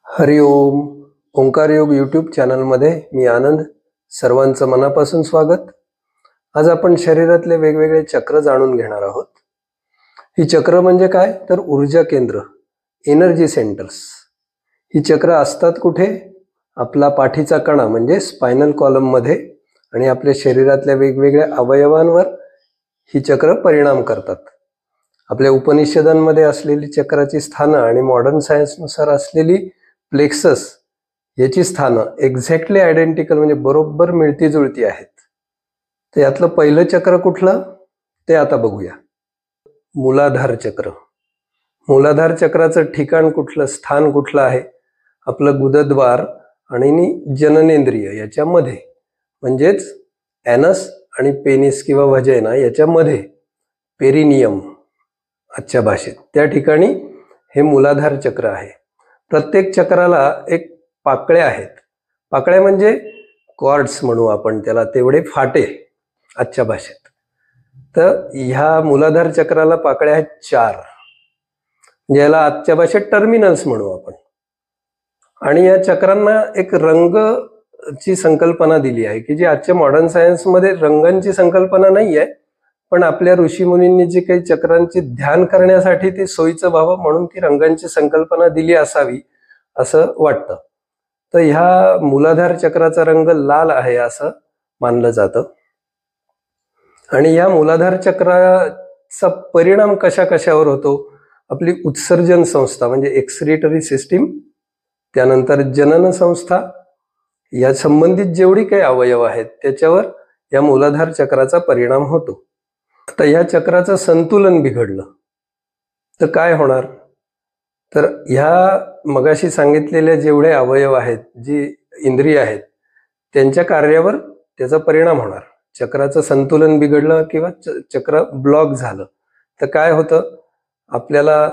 हरि ओम. ओंकार योग यूट्यूब चॅनलमध्ये मी आनंद. सर्वांचं मनापासून स्वागत. आज आपण शरीरातले वेगवेगळे चक्र जाणून घेणार आहोत. ही चक्र म्हणजे काय तर ऊर्जा केंद्र, एनर्जी सेंटर्स. ही चक्र असतात कुठे? आपला पाठीचा कणा म्हणजे स्पायनल कॉलम मध्ये आणि आपल्या शरीरातल्या वेगवेगळ्या अवयवांवर ही चक्र परिणाम करतात. आपल्या उपनिषदांमध्ये असलेली चक्राची स्थानं आणि मॉडर्न सायन्सनुसार असलेली प्लेक्सस याची स्थानं एक्झॅक्टली आयडेंटिकल म्हणजे बरोबर मिळती जुळती आहेत. तर यातलं पहिलं चक्र कुठलं ते आता बघूया. मूलाधार चक्र. मूलाधार चक्राचं ठिकाण कुठलं, स्थान कुठलं आहे? आपलं गुदद्वार आणि जननेंद्रिय याच्यामध्ये, म्हणजेच ॲनस आणि पेनिस किंवा व्हजाइना याच्यामध्ये, पेरिनियम आजच्या भाषेत, त्या ठिकाणी हे मूलाधार चक्र आहे. प्रत्येक चक्राला एक पाकळ्या आहेत. पाकळ्या म्हणजे कॉर्ड्स म्हणू आपण त्याला, तेवढे फाटे आजच्या भाषेत. तर ह्या मूलाधार चक्राला पाकळ्या आहेत 4, ज्याला आजच्या भाषेत टर्मिनल्स म्हणू आपण. आणि या चक्रांना एक रंगची संकल्पना दिली आहे की जी आजच्या मॉडर्न सायन्समध्ये रंगांची संकल्पना नाही आहे, पण आपल्या ऋषीमुनींनी जे काही चक्रांचे ध्यान करण्यासाठी ते सोयीचं व्हावं म्हणून ती रंगांची संकल्पना दिली असावी असं वाटतं. तर ह्या मूलाधार चक्राचा रंग लाल आहे असं मानलं जातं. आणि या मूलाधार चक्राचा परिणाम कशा कशावर होतो? आपली उत्सर्जन संस्था म्हणजे एक्सक्रिटरी सिस्टीम, त्यानंतर जनन संस्था, या संबंधित जेवढी काही अवयव आहेत त्याच्यावर या मूलाधार चक्राचा परिणाम होतो. तर या चक्राचं संतुलन बिघडलं तर काय होणार? तर ह्या मगाशी सांगितलेल्या जेवढे अवयव आहेत, जी इंद्रिय आहेत, त्यांच्या कार्यावर त्याचा परिणाम होणार. चक्राचं संतुलन बिघडलं किंवा चक्र ब्लॉक झालं तर काय होतं? आपल्याला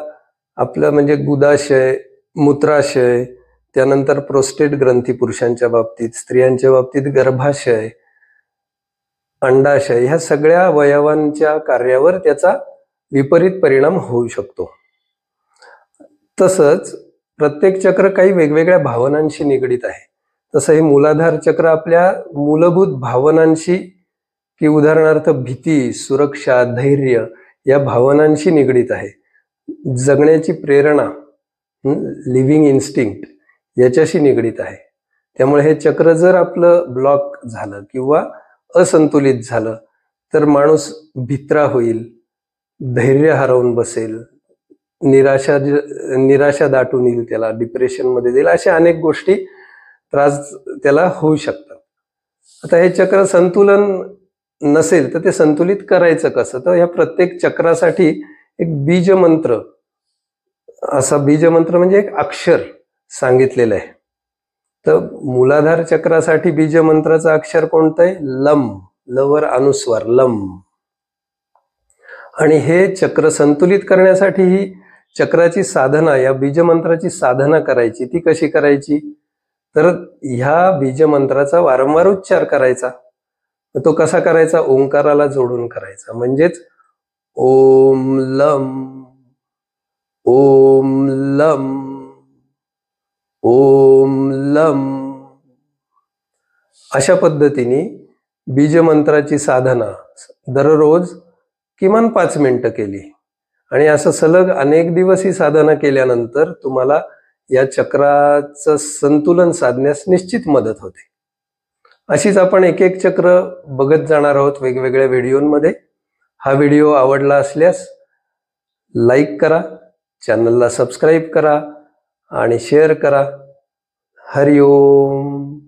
आपलं म्हणजे गुदाशय, मूत्राशय, त्यानंतर प्रोस्टेट ग्रंथी पुरुषांच्या बाबतीत, स्त्रियांच्या बाबतीत गर्भाशय, अंडाशय, ह्या सगळ्या अवयवांच्या कार्यावर त्याचा विपरीत परिणाम होऊ शकतो. तसंच प्रत्येक चक्र काही वेगवेगळ्या भावनांशी निगडीत आहे. तसं हे मूलाधार चक्र आपल्या मूलभूत भावनांशी, की उदाहरणार्थ भीती, सुरक्षा, धैर्य या भावनांशी निगडीत आहे. जगण्याची प्रेरणा, लिव्हिंग इन्स्टिंक्ट याच्याशी निगडीत आहे. त्यामुळे हे चक्र जर आपलं ब्लॉक झालं किंवा असंतुलित झालं तर माणूस भित्रा होईल, धैर्य हरवून बसेल, निराशा दाटून येईल, त्याला डिप्रेशनमध्ये जाईल, अशा अनेक गोष्टी त्रास त्याला होऊ शकतात. आता हे चक्र संतुलन नसेल तर ते संतुलित करायचं कसं? तर या प्रत्येक चक्रासाठी एक बीजमंत्र, असा बीजमंत्र म्हणजे एक अक्षर सांगितलेलं आहे. तर मूलाधार चक्रासाठी बीजमंत्राचं अक्षर कोणतं आहे? लम. लवर अनुस्वार, लम. आणि हे चक्र संतुलित करण्यासाठी ही चक्राची साधना, या बीजमंत्राची साधना करायची. ती कशी करायची? तर ह्या बीजमंत्राचा वारंवार उच्चार करायचा. तो कसा करायचा? ओंकाराला जोडून करायचा. म्हणजेच ओम लम, ओम लम, ओम लम, अशा पद्धतीने बीजमंत्राची साधना दररोज किमान 5 मिनिटं केली आणि असं सलग अनेक दिवस ही साधना केल्यानंतर तुम्हाला या चक्राचं संतुलन साधण्यास निश्चित मदत होते. अशीच आपण एक एक चक्र बघत जाणार आहोत वेगवेगळ्या व्हिडिओमध्ये. हा व्हिडिओ आवडला असल्यास लाईक करा, चॅनलला सबस्क्राईब करा आणि शेअर करा. हरि ओम.